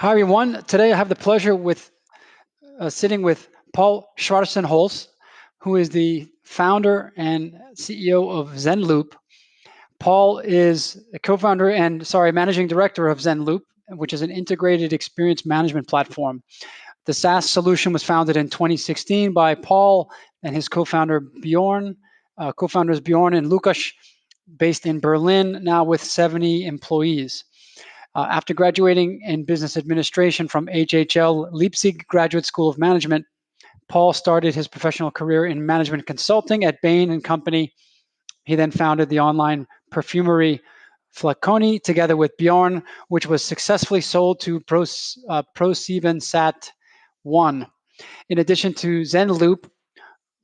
Hi, everyone. Today I have the pleasure with sitting with Paul Schwarzenholz, who is the founder and CEO of Zenloop. Paul is a co-founder and, managing director of Zenloop, which is an integrated experience management platform. The SaaS solution was founded in 2016 by Paul and his co-founders Bjorn and Lukas, based in Berlin, now with 70 employees. After graduating in business administration from HHL Leipzig Graduate School of Management, Paul started his professional career in management consulting at Bain and Company. He then founded the online perfumery Flaconi together with Bjorn, which was successfully sold to ProSieben Sat 1. In addition to Zenloop,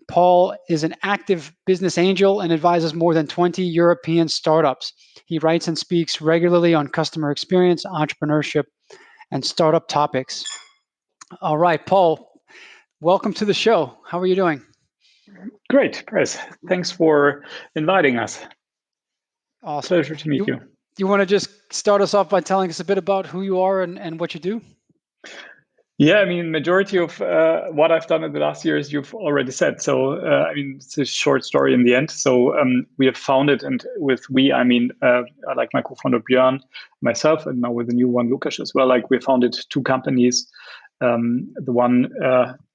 Paul is an active business angel and advises more than 20 European startups. He writes and speaks regularly on customer experience, entrepreneurship, and startup topics. All right, Paul, welcome to the show. How are you doing? Great, Chris. Thanks for inviting us. Awesome. Pleasure to meet you. You want to just start us off by telling us a bit about who you are and what you do? Yeah, I mean, majority of what I've done in the last years, you've already said. So, it's a short story in the end. So, we have founded, and with we, I mean, like my co-founder Björn, myself, and now with the new one, Lukas, as well. Like we founded two companies. The one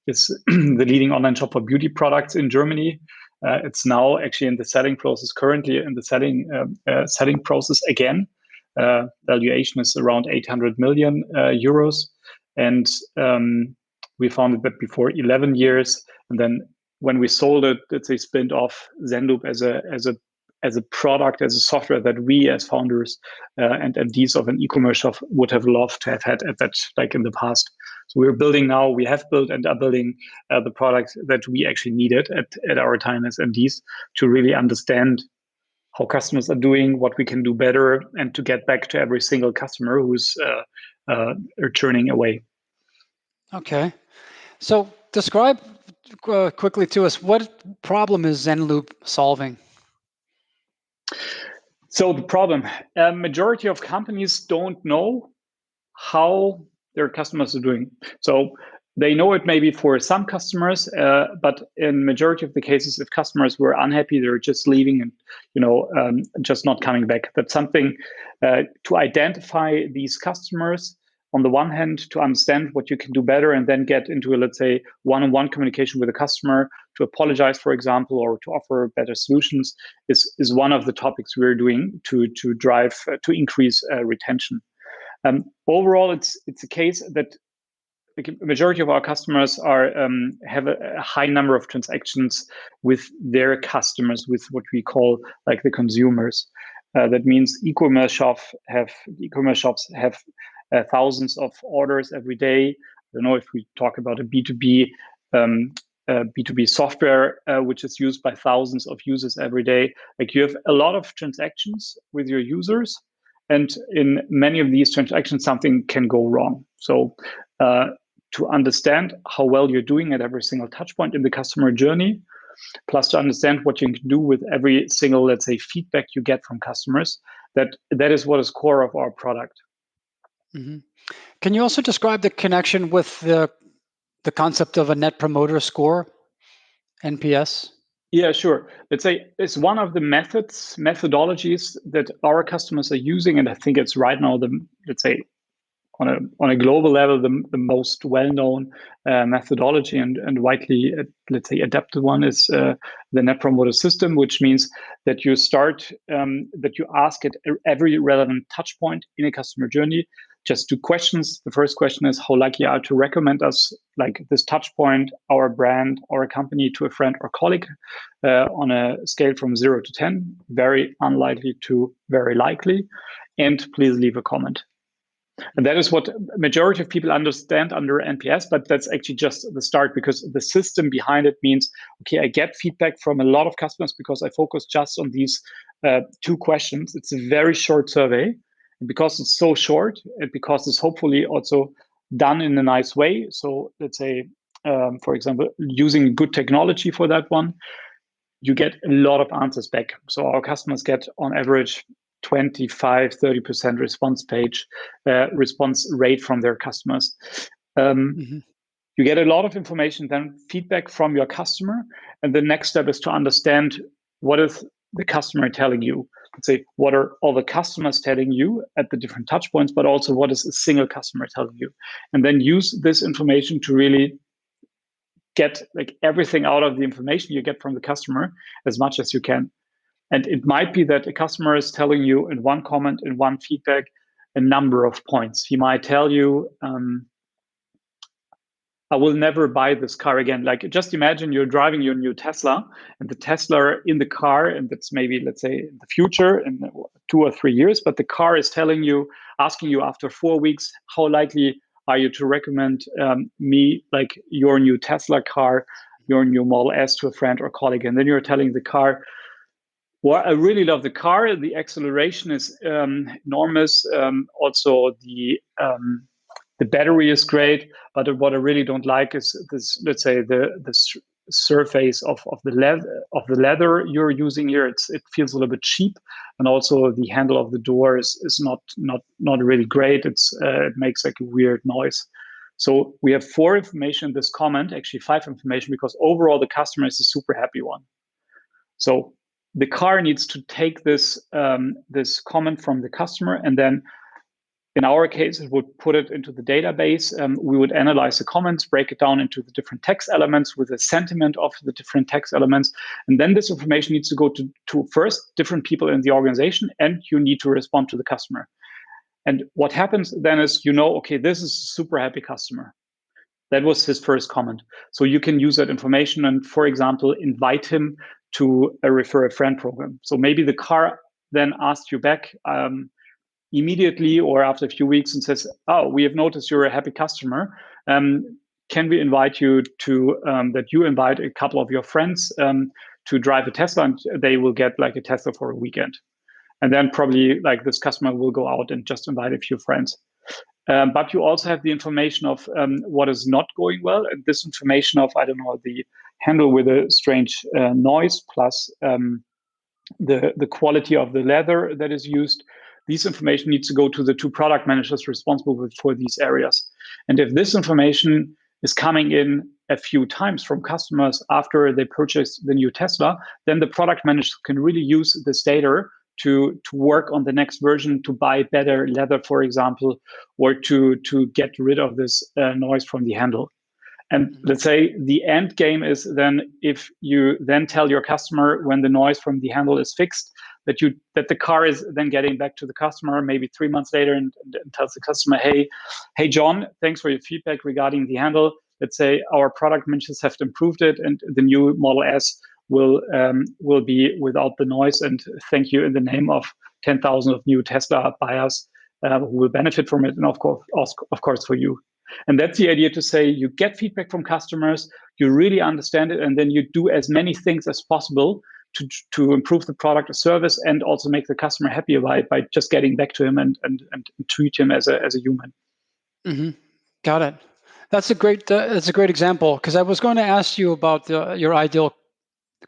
is the leading online shop for beauty products in Germany. It's now actually in the selling process, currently in the selling process again. Valuation is around 800 million euros. And we founded that before 11 years. And then when we sold it, let's say spinned off Zenloop as a product, as a software that we as founders and MDs of an e-commerce shop would have loved to have had at that, like in the past. So we have built and are building the product that we actually needed at our time as MDs to really understand how customers are doing, what we can do better, and to get back to every single customer who's churning away. Okay. So describe quickly to us, what problem is Zenloop solving? So the problem, majority of companies don't know how their customers are doing. So they know it maybe for some customers, but in majority of the cases, if customers were unhappy, they're just leaving and just not coming back. That's something to identify these customers. On the one hand, to understand what you can do better, and then get into a, let's say, one-on-one communication with a customer to apologize, for example, or to offer better solutions is one of the topics we're doing to drive to increase retention. Overall, it's a case that the majority of our customers have a high number of transactions with their customers, with what we call like the consumers. That means e-commerce shops have thousands of orders every day. I don't know if we talk about a B2B software, which is used by thousands of users every day. Like you have a lot of transactions with your users, and in many of these transactions, something can go wrong. So to understand how well you're doing at every single touch point in the customer journey, plus to understand what you can do with every single, let's say, feedback you get from customers, that is what is core of our product. Mm-hmm. Can you also describe the connection with the concept of a net promoter score, NPS? Yeah, sure. Let's say it's one of the methodologies that our customers are using, and I think it's right now let's say on a global level the most well-known methodology and widely let's say adapted one is the Net Promoter System, which means that you start that you ask at every relevant touch point in a customer journey just two questions. The first question is, how likely are you to recommend us, like this touch point, our brand, or a company, to a friend or colleague on a scale from 0 to 10, very unlikely to very likely, and please leave a comment. And that is what majority of people understand under NPS, but that's actually just the start, because the system behind it means, okay, I get feedback from a lot of customers because I focus just on these two questions. It's a very short survey. And because it's so short, and because it's hopefully also done in a nice way. So let's say, for example, using good technology for that one, you get a lot of answers back. So our customers get on average 25-30% response rate from their customers. You get a lot of information, then feedback from your customer, and the next step is to understand what is the customer telling you. Let's say, what are all the customers telling you at the different touch points, but also what is a single customer telling you, and then use this information to really get like everything out of the information you get from the customer as much as you can. And it might be that a customer is telling you in one comment, in one feedback, a number of points. He might tell you, I will never buy this car again. Like, just imagine you're driving your new Tesla, and the Tesla in the car, and that's maybe, let's say, in the future, in 2 or 3 years, but the car is telling you, asking you after 4 weeks, how likely are you to recommend me, like your new Tesla car, your new Model S to a friend or colleague? And then you're telling the car, well, I really love the car. The acceleration is enormous. Also, the battery is great, but what I really don't like is this. Let's say the surface of the leather you're using here. It feels a little bit cheap, and also the handle of the door is not really great. It makes like a weird noise. So we have 4 information in this comment, actually 5 information, because overall the customer is a super happy one. So the car needs to take this this comment from the customer, and then in our case, it would put it into the database. We would analyze the comments, break it down into the different text elements with the sentiment of the different text elements. And then this information needs to go to first different people in the organization, and you need to respond to the customer. And what happens then is, okay, this is a super happy customer. That was his first comment. So you can use that information and, for example, invite him to a refer a friend program. So maybe the car then asks you back immediately or after a few weeks and says, oh, we have noticed you're a happy customer. Can we invite you to that you invite a couple of your friends to drive a Tesla, and they will get like a Tesla for a weekend. And then probably like this customer will go out and just invite a few friends. But you also have the information of what is not going well. And this information of, I don't know, the handle with a strange noise plus the quality of the leather that is used. These information needs to go to the 2 product managers responsible for these areas. And if this information is coming in a few times from customers after they purchase the new Tesla, then the product manager can really use this data to work on the next version, to buy better leather, for example, or to get rid of this noise from the handle. And let's say the end game is then if you then tell your customer when the noise from the handle is fixed, that the car is then getting back to the customer maybe 3 months later and tells the customer, hey John, thanks for your feedback regarding the handle. Let's say our product managers have improved it, and the new Model S will be without the noise. And thank you in the name of 10,000 of new Tesla buyers who will benefit from it, and of course for you. And that's the idea, to say you get feedback from customers, you really understand it, and then you do as many things as possible to improve the product or service, and also make the customer happy by just getting back to him and treat him as a human. Mm-hmm. Got it. That's a great example, because I was going to ask you about your ideal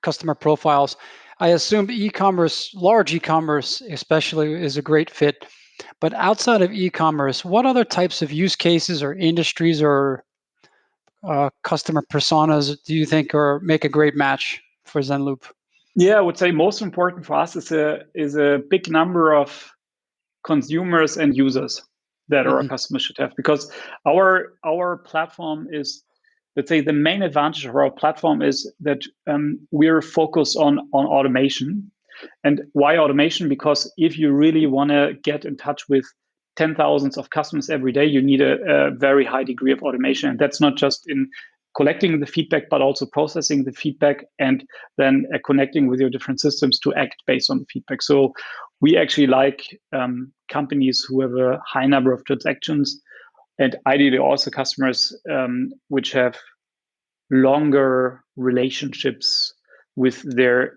customer profiles. I assume e-commerce, large e-commerce especially, is a great fit. But outside of e-commerce, what other types of use cases or industries or customer personas do you think make a great match for Zenloop? Yeah, I would say most important for us is a big number of consumers and users that our customers should have, because our platform is, let's say, the main advantage of our platform is that we're focused on automation. And why automation? Because if you really want to get in touch with 10,000s of customers every day, you need a very high degree of automation. And that's not just in collecting the feedback, but also processing the feedback, and then connecting with your different systems to act based on the feedback. So we actually like companies who have a high number of transactions, and ideally also customers which have longer relationships with their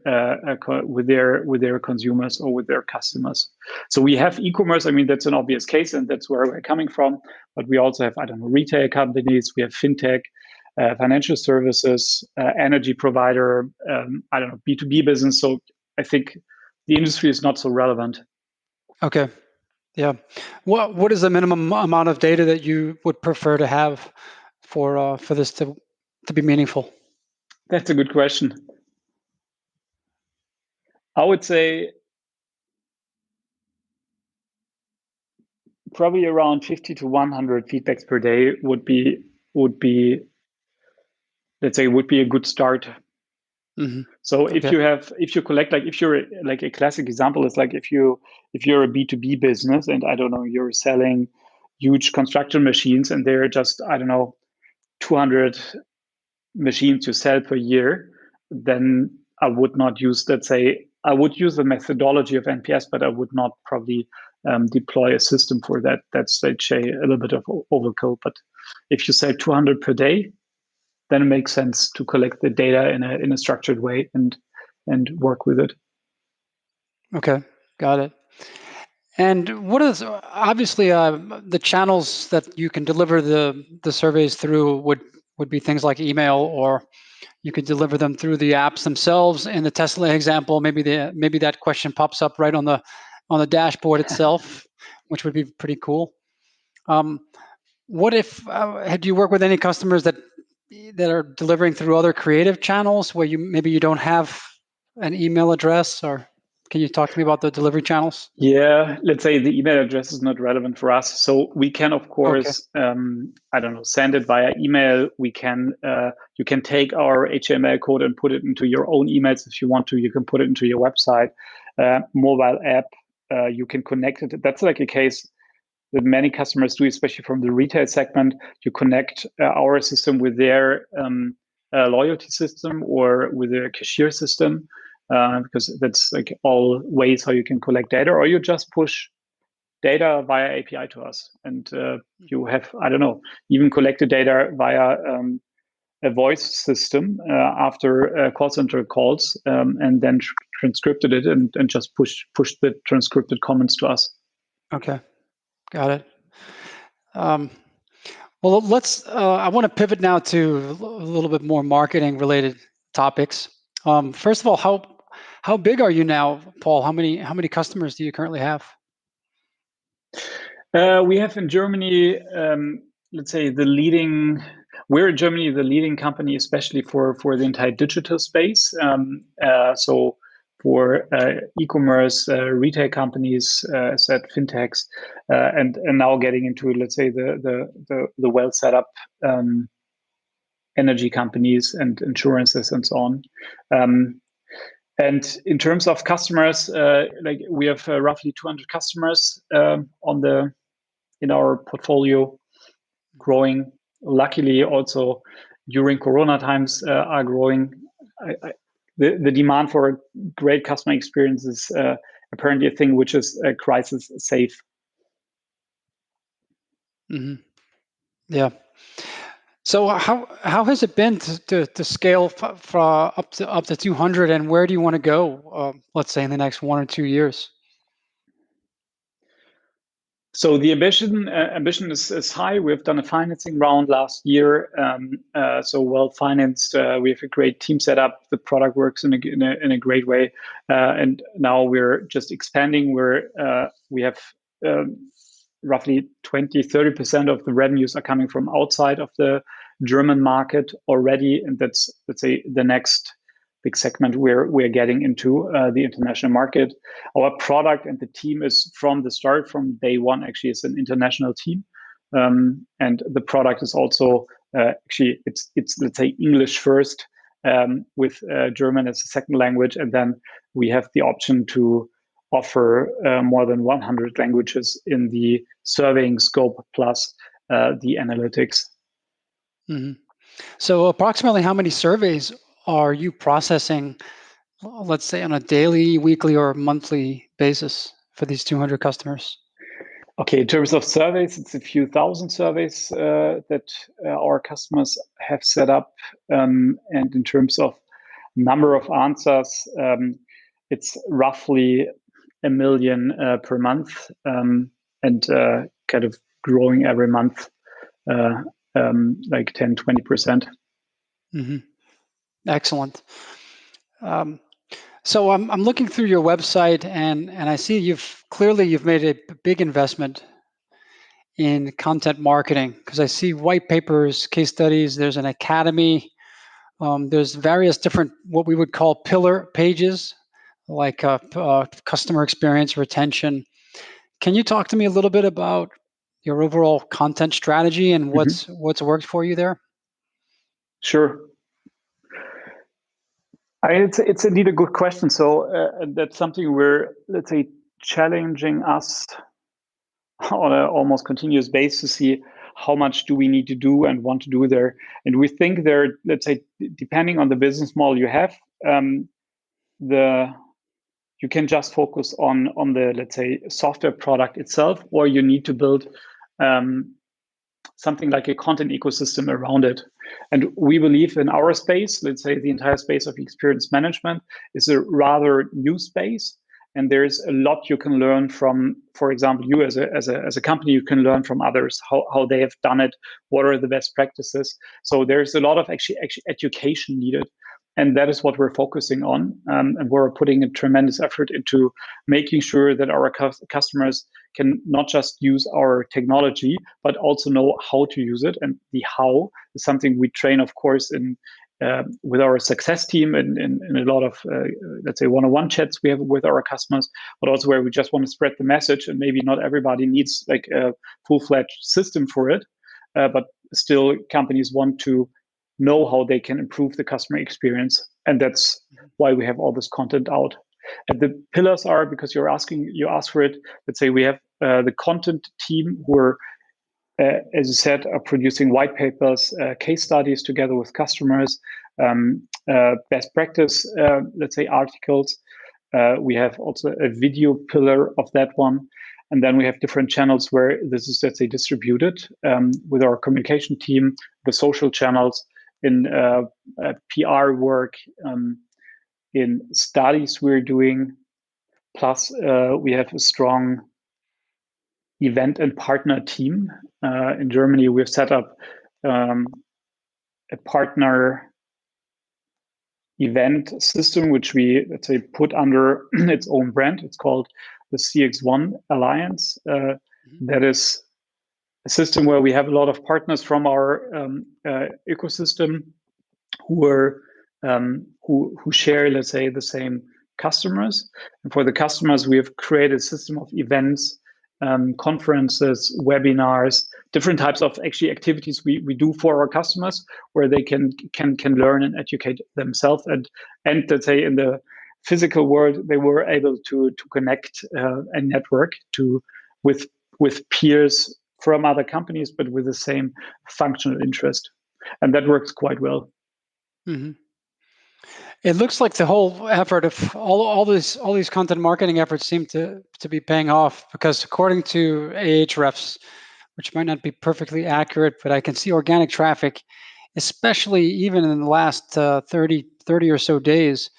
consumers or with their customers. So we have e-commerce. I mean, that's an obvious case, and that's where we're coming from. But we also have, I don't know, retail companies. We have fintech, financial services, energy provider, I don't know, B2B business. So I think the industry is not so relevant. Okay. Yeah. What is the minimum amount of data that you would prefer to have for this to be meaningful? That's a good question. I would say probably around 50 to 100 feedbacks per day would be let's say would be a good start. Mm-hmm. So Okay. if you collect, like if you're like a classic example is like if you're a B2B business and I don't know, you're selling huge construction machines and they're just, I don't know, 200 machines you sell per year, then I would not use, let's say, I would use the methodology of NPS, but I would not probably deploy a system for that. That's, let's say, a little bit of overkill. But if you sell 200 per day, then it makes sense to collect the data in a structured way and work with it. Okay. Got it. And what is obviously the channels that you can deliver the surveys through would be things like email, or you could deliver them through the apps themselves. In the Tesla example, maybe that question pops up right on the dashboard itself, which would be pretty cool. What if do you work with any customers that are delivering through other creative channels where you don't have an email address, or can you talk to me about the delivery channels? Yeah, let's say the email address is not relevant for us. So we can, of Okay. course, I don't know, send it via email. We can, you can take our HTML code and put it into your own emails if you want to. You can put it into your website, mobile app. You can connect it. That's like a case that many customers do, especially from the retail segment. You connect our system with their loyalty system or with their cashier system. Because that's like all ways how you can collect data, or you just push data via API to us, and you have, I don't know, even collected data via a voice system after call center calls, and then transcripted it and just push the transcripted comments to us. Okay. Got it. Um, well, let's. I want to pivot now to a little bit more marketing related topics. First of all, how big are you now, Paul? How many customers do you currently have? We have in Germany, let's say we're in Germany the leading company, especially for the entire digital space. So for e-commerce, retail companies, said fintechs, and now getting into, let's say, the well set up energy companies and insurances and so on. And in terms of customers, like we have roughly 200 customers in our portfolio, growing. Luckily, also during Corona times, are growing. The demand for a great customer experience is apparently a thing which is crisis safe. Mm-hmm. Yeah. So how has it been to scale from up to 200, and where do you want to go? Let's say in the next 1 or 2 years. So the ambition is high. We've done a financing round last year, so well financed. We have a great team set up. The product works in a great way, and now we're just expanding. We have roughly 20-30% of the revenues are coming from outside of the German market already, and that's, let's say, the next big segment we're getting into, the international market. Our product and the team is from the start, from day one, actually, it's an international team, and the product is also actually it's let's say English first, with German as a second language, and then we have the option to offer more than 100 languages in the surveying scope plus the analytics. Mm-hmm. So approximately how many surveys are you processing, let's say on a daily, weekly, or monthly basis for these 200 customers? Okay, in terms of surveys, it's a few thousand surveys that our customers have set up. And in terms of number of answers, it's roughly 1 million per month, and kind of growing every month, like 10-20%. Mm-hmm. Excellent. Um, So I'm looking through your website and I see you've made a big investment in content marketing because I see white papers, case studies. There's an academy. There's various different what we would call pillar pages, like customer experience, retention. Can you talk to me a little bit about your overall content strategy and Mhm. what's worked for you there? Sure. It's indeed a good question. So that's something we're, let's say, challenging us on an almost continuous basis to see how much do we need to do and want to do there. And we think there, let's say, depending on the business model you have, the you can just focus on the, let's say, software product itself, or you need to build something like a content ecosystem around it. And we believe in our space, let's say the entire space of experience management is a rather new space. And there's a lot you can learn from, for example, you as a company, you can learn from others, how they have done it, what are the best practices. So there's a lot of actually education needed. And that is what we're focusing on. And we're putting a tremendous effort into making sure that our customers can not just use our technology, but also know how to use it. And the how is something we train, of course, in with our success team and in a lot of, let's say, one-on-one chats we have with our customers, but also where we just want to spread the message. And maybe not everybody needs like a full-fledged system for it, but still companies want to know how they can improve the customer experience. And that's why we have all this content out. And the pillars are, because you asked for it, let's say we have the content team who are, as you said, are producing white papers, case studies together with customers, best practice, let's say, articles. We have also a video pillar of that one. And then we have different channels where this is, let's say, distributed with our communication team, the social channels, in PR work, in studies we're doing. Plus, we have a strong event and partner team. In Germany, we've set up a partner event system, which we, let's say, put under its own brand. It's called the CX1 Alliance. That is a system where we have a lot of partners from our ecosystem who are who share, let's say, the same customers. And for the customers, we have created a system of events, conferences, webinars, different types of actually activities we do for our customers, where they can learn and educate themselves. And let's say in the physical world, they were able to connect and network with peers from other companies, but with the same functional interest. And that works quite well. Mm-hmm. It looks like the whole effort of all these content marketing efforts seem to be paying off, because according to Ahrefs, which might not be perfectly accurate, but I can see organic traffic, especially even in the last 30 or so days,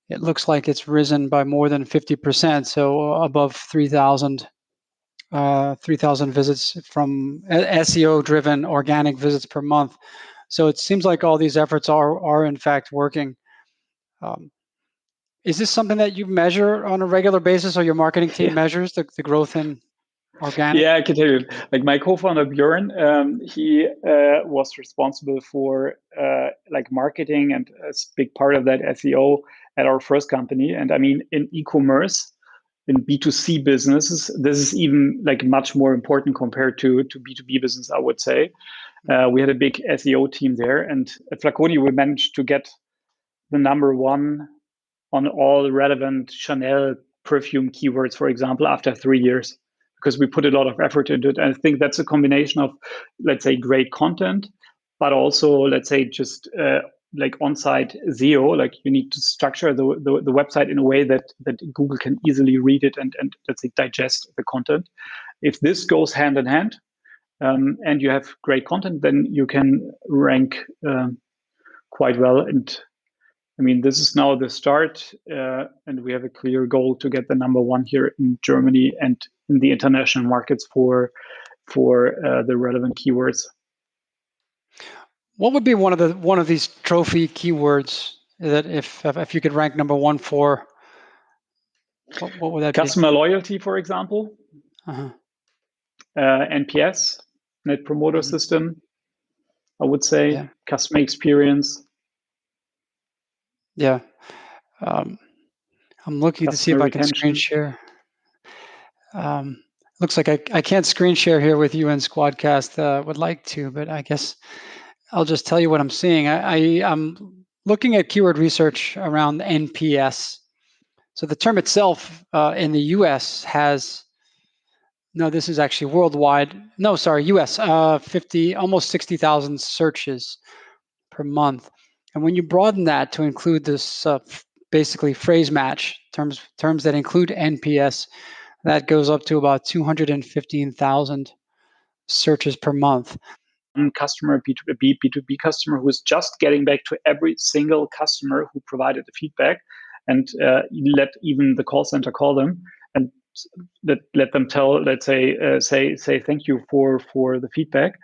it looks like it's risen by more than 50%, so above 3,000 visits from SEO-driven organic visits per month. So it seems like all these efforts are in fact working. Is this something that you measure on a regular basis, or your marketing team measures the growth in organic? Yeah, I can tell you. Like my co-founder Björn, he was responsible for like marketing and a big part of that SEO at our first company. And I mean, in e-commerce, in B2C businesses, this is even like much more important compared to B2B business, I would say. We had a big SEO team there, and at Flaconi, we managed to get the number one on all relevant Chanel perfume keywords, for example, after 3 years, because we put a lot of effort into it. And I think that's a combination of, let's say, great content, but also, let's say, just like on-site SEO. Like you need to structure the website in a way that Google can easily read it and let's say digest the content. If this goes hand in hand, and you have great content, then you can rank quite well. And I mean, this is now the start, and we have a clear goal to get the number one here in Germany and in the international markets for the relevant keywords. What would be one of these trophy keywords That if you could rank number one for, what would that Customer loyalty, for example, be? NPS, Net Promoter System, I would say, Yeah. customer experience. Yeah. I'm looking to see if Customer I can screen retention. share. Looks like I can't screen share here with you in Squadcast. Would like to, but I guess I'll just tell you what I'm seeing. I'm looking at keyword research around NPS. So the term itself in the US has, no, this is actually worldwide. No, sorry, US, 50, almost 60,000 searches per month. And when you broaden that to include this basically phrase match, terms that include NPS, that goes up to about 215,000 searches per month. Customer, B2B customer, who is just getting back to every single customer who provided the feedback, and let even the call center call them and let them tell, let's say, say thank you for the feedback.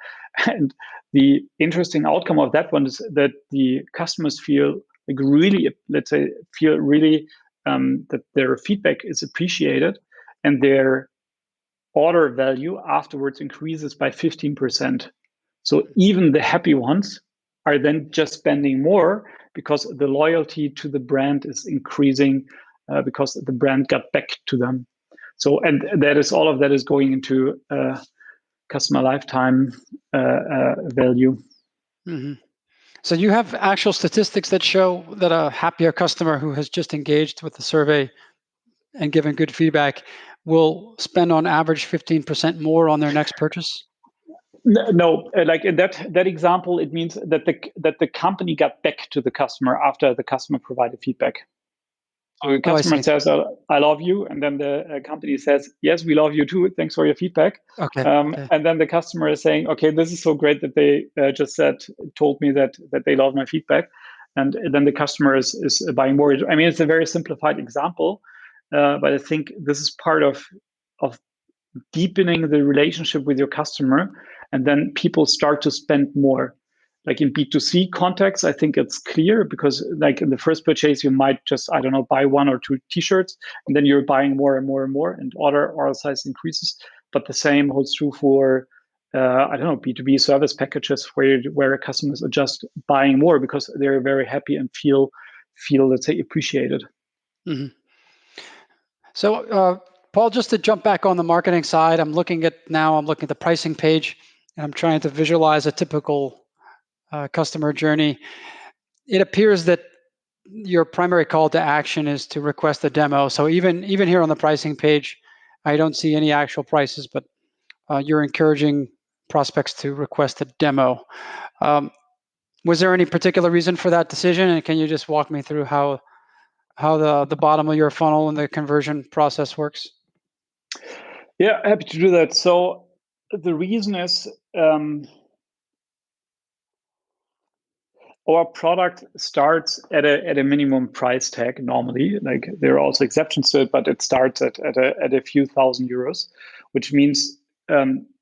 And the interesting outcome of that one is that the customers feel like really, let's say, that their feedback is appreciated, and their order value afterwards increases by 15%. So even the happy ones are then just spending more because the loyalty to the brand is increasing, because the brand got back to them. So, and that is, all of that is going into customer lifetime value. Mm-hmm. So you have actual statistics that show that a happier customer who has just engaged with the survey and given good feedback will spend on average 15% more on their next purchase? No, like in that example, it means that the company got back to the customer after the customer provided feedback. So the customer says, "I love you," and then the company says, "Yes, we love you too. Thanks for your feedback." Okay. And then the customer is saying, "Okay, this is so great that they just told me that they love my feedback," and then the customer is buying more. I mean, it's a very simplified example, but I think this is part of deepening the relationship with your customer, and then people start to spend more. Like in B2C context, I think it's clear, because like in the first purchase, you might just, I don't know, buy 1 or 2 t-shirts, and then you're buying more and more and more, and order size increases. But the same holds true for, I don't know, B2B service packages, where customers are just buying more because they're very happy and feel, let's say, appreciated. Mm-hmm. So, Paul, just to jump back on the marketing side, I'm looking at the pricing page, and I'm trying to visualize a typical customer journey. It appears that your primary call to action is to request a demo. So even here on the pricing page, I don't see any actual prices, but you're encouraging prospects to request a demo. Was there any particular reason for that decision? And can you just walk me through how the bottom of your funnel and the conversion process works? Yeah, happy to do that. So the reason is, our product starts at a minimum price tag normally. Like, there are also exceptions to it, but it starts at a few thousand euros, which means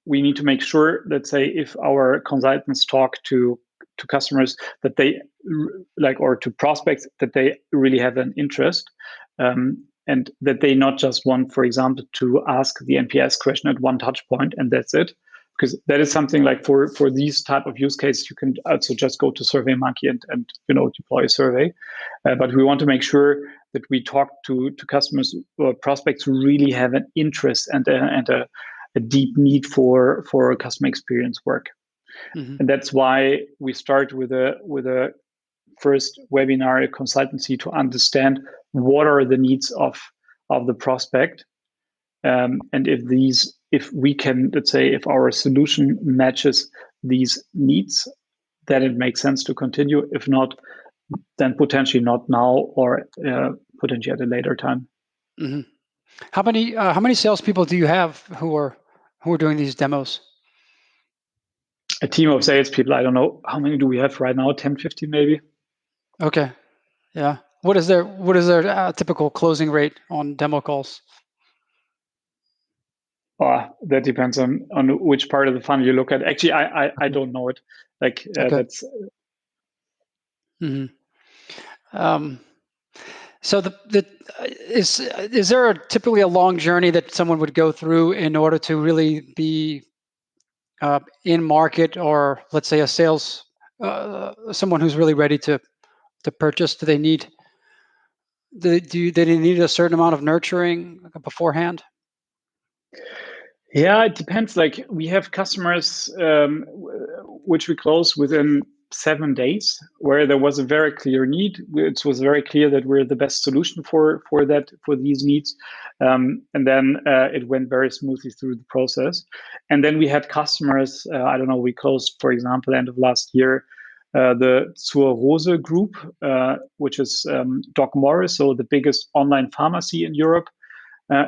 we need to make sure, let's say, if our consultants talk to customers, that they or to prospects, that they really have an interest, and that they not just want, for example, to ask the NPS question at one touch point and that's it. Because that is something like for these type of use cases, you can also just go to SurveyMonkey and deploy a survey. But we want to make sure that we talk to customers or prospects who really have an interest and a deep need for customer experience work. Mm-hmm. And that's why we start with a first webinar consultancy to understand what are the needs of the prospect, and if we can, let's say, if our solution matches these needs, then it makes sense to continue. If not, then potentially not now, or potentially at a later time. Mm-hmm. How many salespeople do you have who are doing these demos? A team of salespeople, I don't know how many do we have right now, 10, 15 maybe. Okay, yeah. What is their typical closing rate on demo calls? That depends on which part of the funnel you look at. Actually, I don't know it. Like, Okay. that's. Mm-hmm. So is there typically a long journey that someone would go through in order to really be in market, or let's say a sales someone who's really ready to purchase? Do they need a certain amount of nurturing beforehand? Yeah, it depends. Like we have customers which we close within 7 days, where there was a very clear need. It was very clear that we're the best solution for these needs, and then it went very smoothly through the process. And then we had customers. I don't know. We closed, for example, end of last year, the Zur Rose Group, which is Doc Morris, so the biggest online pharmacy in Europe.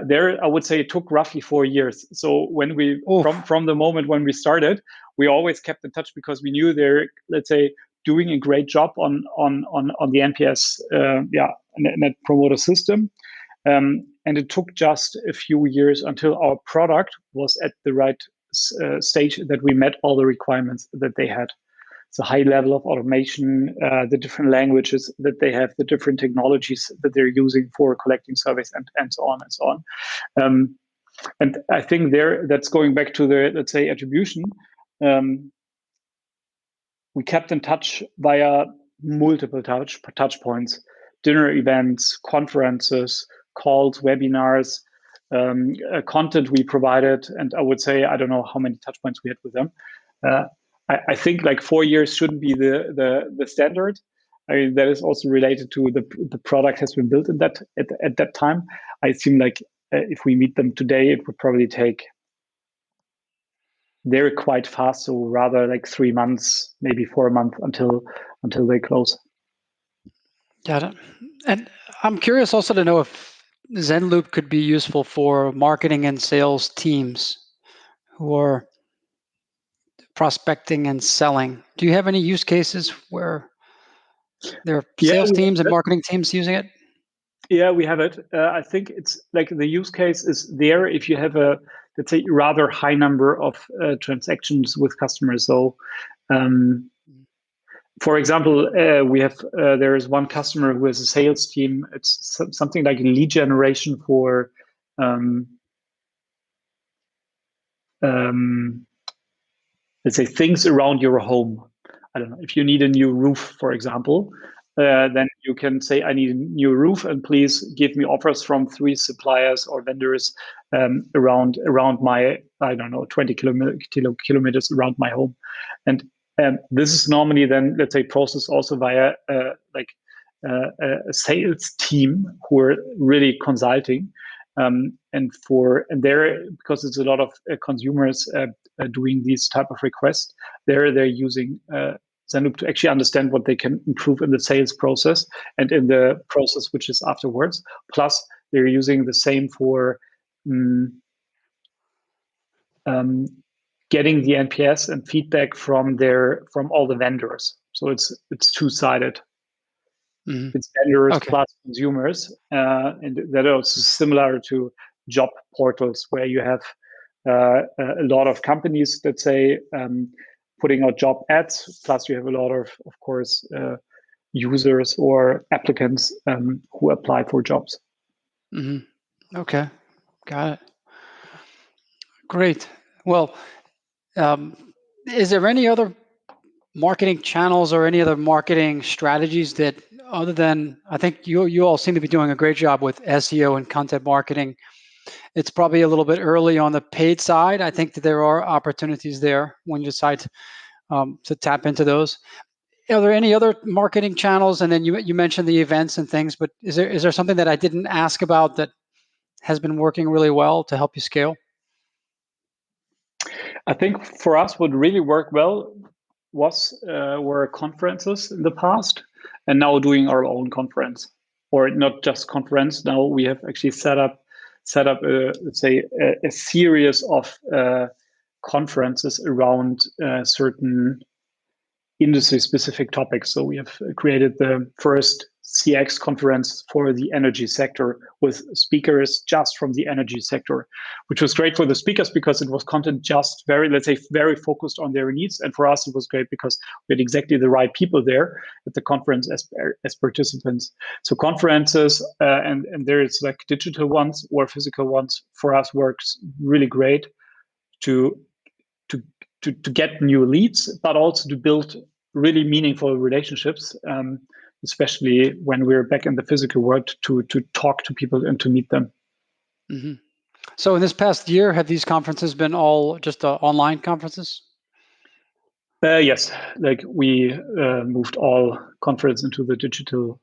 There, I would say it took roughly 4 years. So when we, from the moment when we started, we always kept in touch because we knew they're, let's say, doing a great job on the NPS, Net Promoter System. And it took just a few years until our product was at the right stage that we met all the requirements that they had. So high level of automation, the different languages that they have, the different technologies that they're using for collecting surveys, and so on and so on. And I think that's going back to the, let's say, attribution. We kept in touch via multiple touch points, dinner events, conferences, calls, webinars, content we provided. And I would say, I don't know how many touch points we had with them. I think like 4 years shouldn't be the standard. I mean, that is also related to the product has been built at that time. I assume like if we meet them today, it would probably take. They're quite fast, so rather like 3 months, maybe 4 months until they close. Got it. And I'm curious also to know if Zenloop could be useful for marketing and sales teams who are prospecting and selling. Do you have any use cases where there are sales teams and marketing teams using it? Yeah, we have it. I think it's like the use case is there if you have a, let's say, rather high number of transactions with customers. So, for example, we have there is one customer who has a sales team. It's something like lead generation for let's say things around your home. I don't know, if you need a new roof, for example, then you can say, I need a new roof, and please give me offers from 3 suppliers or vendors around my, I don't know, 20 kilometers around my home. And this is normally then, let's say, processed also via a sales team who are really consulting. And there, because it's a lot of consumers doing these type of requests, they're using Zenloop to actually understand what they can improve in the sales process and in the process which is afterwards. Plus, they're using the same for getting the NPS and feedback from all the vendors. So it's two-sided. Mm-hmm. It's vendors plus consumers, and that also similar to job portals where you have a lot of companies that say putting out job ads, plus you have a lot of course, users or applicants who apply for jobs. Mm-hmm. Okay, got it. Great. Well, is there any other marketing channels or any other marketing strategies that, other than, I think you all seem to be doing a great job with SEO and content marketing. It's probably a little bit early on the paid side. I think that there are opportunities there when you decide to tap into those. Are there any other marketing channels? And then you mentioned the events and things, but is there something that I didn't ask about that has been working really well to help you scale? I think for us, what really worked well were conferences in the past, and now doing our own conference, or not just conference. Now we have actually set up let's say a series of conferences around certain industry specific topics. So we have created the first CX conference for the energy sector with speakers just from the energy sector, which was great for the speakers because it was content just very, let's say, very focused on their needs. And for us, it was great because we had exactly the right people there at the conference as participants. So conferences, and there's like digital ones or physical ones, for us works really great to get new leads, but also to build really meaningful relationships, especially when we're back in the physical world, to talk to people and to meet them. Mm-hmm. So in this past year, have these conferences been all just online conferences? Yes, like we moved all conference into the digital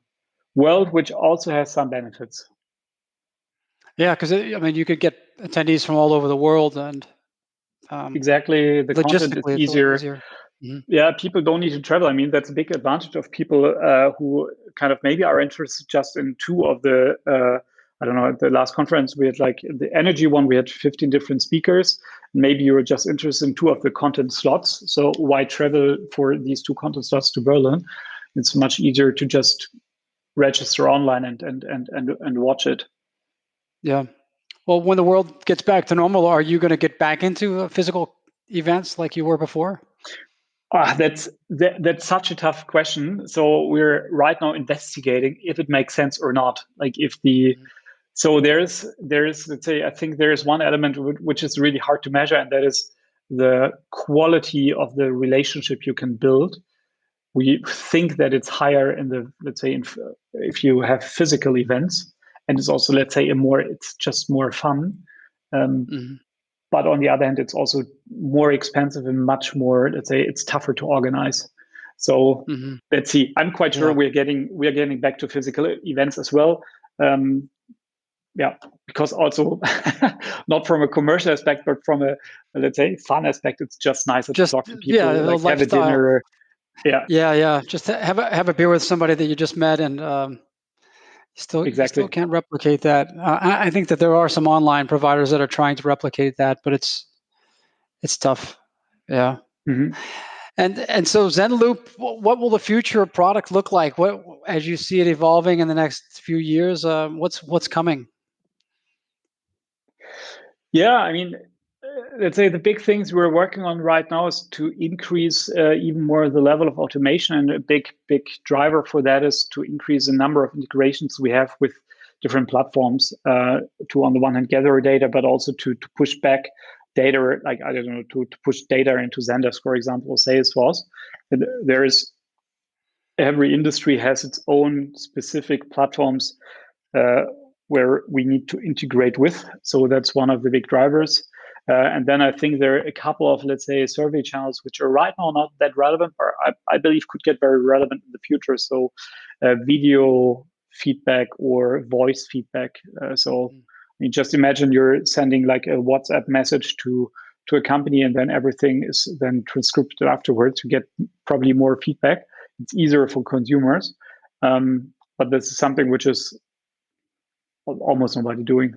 world, which also has some benefits. Yeah, because I mean, you could get attendees from all over the world, and Exactly, the content is logistically, it's a lot easier. easier. Mm-hmm. Yeah, people don't need to travel. I mean, that's a big advantage of people who kind of maybe are interested just in two of the, I don't know, at the last conference, we had like the energy one, we had 15 different speakers. Maybe you were just interested in two of the content slots. So why travel for these two content slots to Berlin? It's much easier to just register online and watch it. Yeah. Well, when the world gets back to normal, are you going to get back into physical events like you were before? That's such a tough question. So we're right now investigating if it makes sense or not. Like if the so there's let's say I think there is one element which is really hard to measure, and that is the quality of the relationship you can build. We think that it's higher in the, let's say, if you have physical events, and it's also, let's say, it's just more fun. But on the other hand, it's also more expensive and much more, let's say, it's tougher to organize. So let's see. I'm quite sure we're getting back to physical events as well. Yeah, because also not from a commercial aspect, but from a, let's say, fun aspect, it's just nicer to talk to people, like have a lifestyle. dinner. Yeah. Just have a beer with somebody that you just met, and you still can't replicate that. I think that there are some online providers that are trying to replicate that, but it's tough. Yeah. And so Zenloop, what will the future product look like? What, as you see it evolving in the next few years, what's coming? Yeah, I mean, let's say the big things we're working on right now is to increase even more the level of automation, and a big driver for that is to increase the number of integrations we have with different platforms to, on the one hand, gather data, but also to push back data, like I don't know, to push data into Zendesk, for example, or Salesforce. And there is, every industry has its own specific platforms where we need to integrate with. So that's one of the big drivers. And then I think there are a couple of, let's say, survey channels which are right now not that relevant, or I believe could get very relevant in the future. So video feedback or voice feedback. So I mean, just imagine you're sending like a WhatsApp message to a company, and then everything is then transcribed afterwards to get probably more feedback. It's easier for consumers. But this is something which is almost nobody doing.